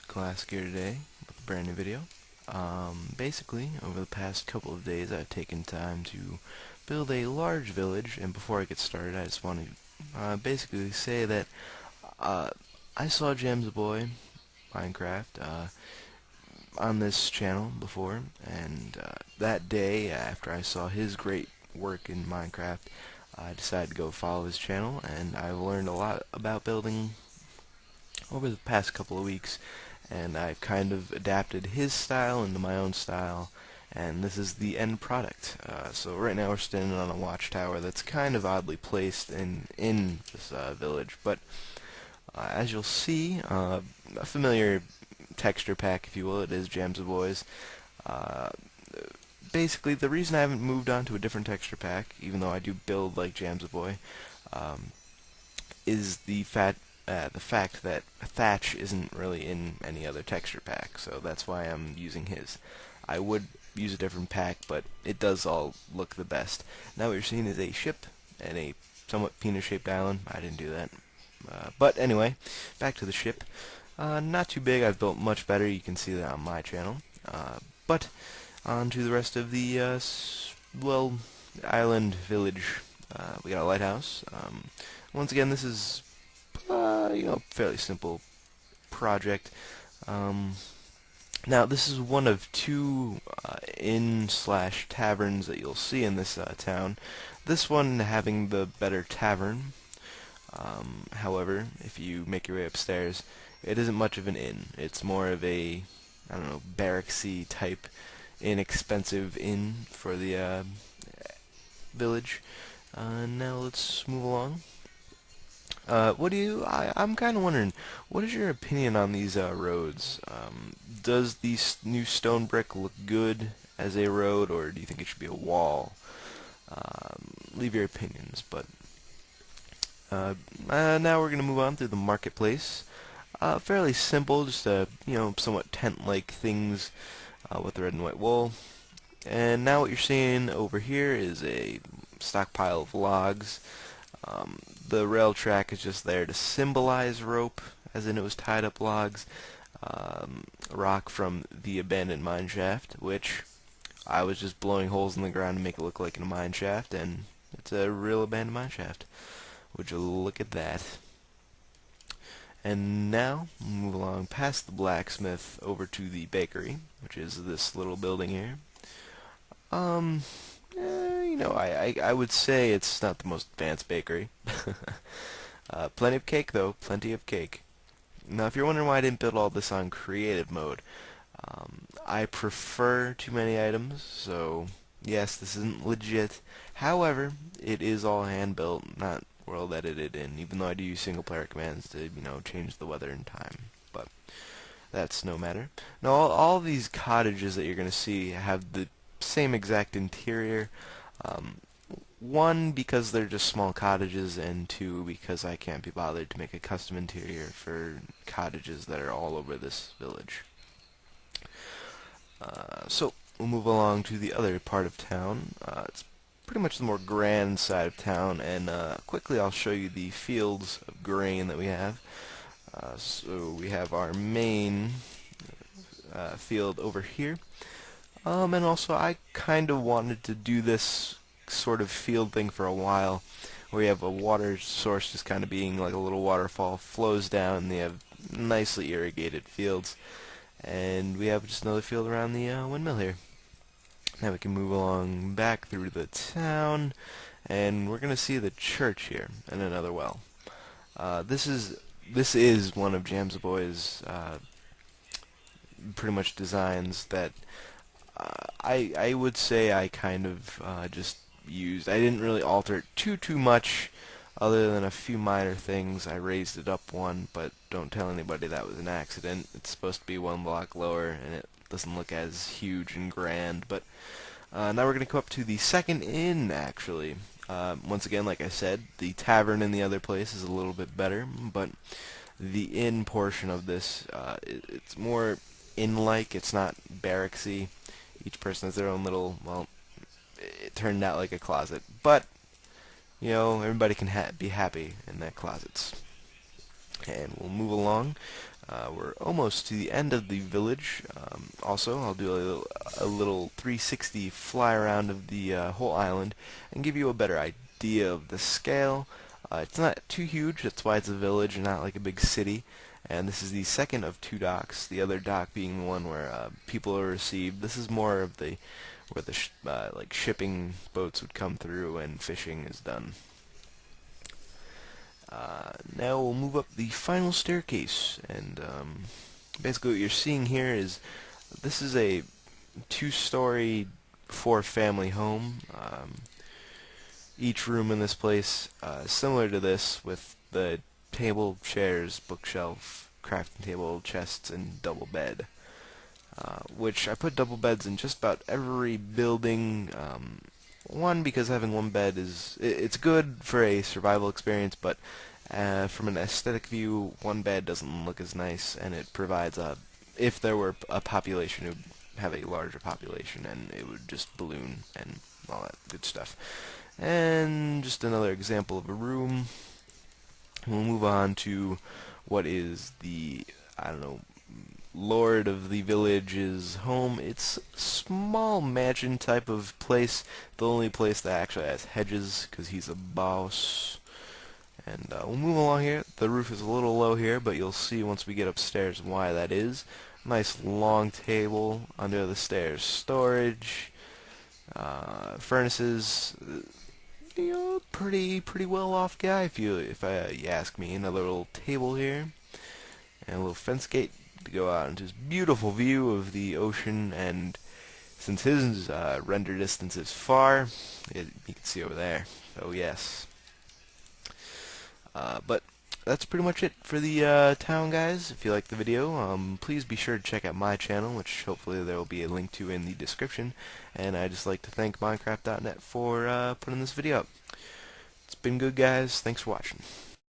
Classic here today with a brand new video. Basically, over the past couple of days, I've taken time to build a large village, and before I get started, I just want to basically say that uh, I saw Jamsboy Minecraft on this channel before, and that day, after I saw his great work in Minecraft, I decided to go follow his channel, and I've learned a lot about building over the past couple of weeks, and I've kind of adapted his style into my own style, and this is the end product. So right now we're standing on a watchtower that's kind of oddly placed in this village, but as you'll see, a familiar texture pack, if you will, it is Jamsboy's. Uh, Basically, the reason I haven't moved on to a different texture pack, even though I do build like Jamsboy, um, is the fact that Thatch isn't really in any other texture pack, so that's why I'm using his. I would use a different pack, but it does all look the best. Now what you're seeing is a ship and a somewhat penis-shaped island. I didn't do that. But anyway, back to the ship. Not too big. I've built much better. You can see that on my channel. But on to the rest of the, well, island village. We got a lighthouse. Once again, this is fairly simple project. Um, Now, this is one of two inn/taverns that you'll see in this town. This one having the better tavern. However, if you make your way upstairs, it isn't much of an inn. It's more of a, I don't know, barracksy type inexpensive inn for the village. Now let's move along. I'm kind of wondering, what is your opinion on these roads? Does the new stone brick look good as a road, or do you think it should be a wall? Leave your opinions, but now we're going to move on through the marketplace. Fairly simple, just somewhat tent-like things with the red and white wool. And now what you're seeing over here is a stockpile of logs. The rail track is just there to symbolize rope, as in it was tied up logs. Rock from the abandoned mine shaft, which I was just blowing holes in the ground to make it look like a mine shaft, and it's a real abandoned mine shaft. Would you look at that? And now, move along past the blacksmith over to the bakery, which is this little building here. Um, I would say it's not the most advanced bakery. Plenty of cake, though. Plenty of cake. Now, if you're wondering why I didn't build all this on creative mode, I prefer too many items, so yes, this isn't legit. However, it is all hand-built, not world edited in, even though I do use single-player commands to, change the weather and time. But that's no matter. Now, all these cottages that you're going to see have the same exact interior. Um, One, because they're just small cottages, and two, because I can't be bothered to make a custom interior for cottages that are all over this village. So, we'll move along to the other part of town. It's pretty much the more grand side of town, and quickly I'll show you the fields of grain that we have. So we have our main field over here. And also I kind of wanted to do this sort of field thing for a while, where you have a water source just kind of being like a little waterfall, flows down, and you have nicely irrigated fields. And we have just another field around the windmill here. Now we can move along back through the town, and we're going to see the church here, and another well. This is one of Jamsboy's pretty much designs that I would say I kind of just used. I didn't really alter it too much, other than a few minor things. I raised it up one, but don't tell anybody that was an accident. It's supposed to be one block lower, and it doesn't look as huge and grand. But now we're going to go up to the second inn, actually. Once again, like I said, the tavern in the other place is a little bit better, but the inn portion of this, it's more inn-like. It's not barracksy. Each person has their own little, well, it turned out like a closet. But, everybody can be happy in their closets. And we'll move along. We're almost to the end of the village. Also, I'll do a little 360 fly around of the whole island and give you a better idea of the scale. It's not too huge, that's why it's a village and not like a big city. And this is the second of two docks, the other dock being the one where people are received. This is more of the where the like shipping boats would come through and fishing is done. Now we'll move up the final staircase, and basically what you're seeing here is this is a two-story, four-family home. Each room in this place similar to this, with the table, chairs, bookshelf, crafting table, chests, and double bed. Which I put double beds in just about every building. One, because having one bed it's good for a survival experience, but from an aesthetic view, one bed doesn't look as nice, and it provides if there were a population, it would have a larger population, and it would just balloon and all that good stuff. And just another example of a room. We'll move on to what is the, I don't know, lord of the village's home. It's a small mansion type of place, the only place that actually has hedges, because he's a boss. And we'll move along here. The roof is a little low here, but you'll see once we get upstairs why that is. Nice long table under the stairs. Storage, furnaces. You know, pretty well off guy if you ask me. Another little table here, and a little fence gate to go out into this beautiful view of the ocean. And since his render distance is far, you can see over there. So yes. But that's pretty much it for the town, guys. If you liked the video, please be sure to check out my channel, which hopefully there will be a link to in the description. And I'd just like to thank Minecraft.net for putting this video up. It's been good, guys. Thanks for watching.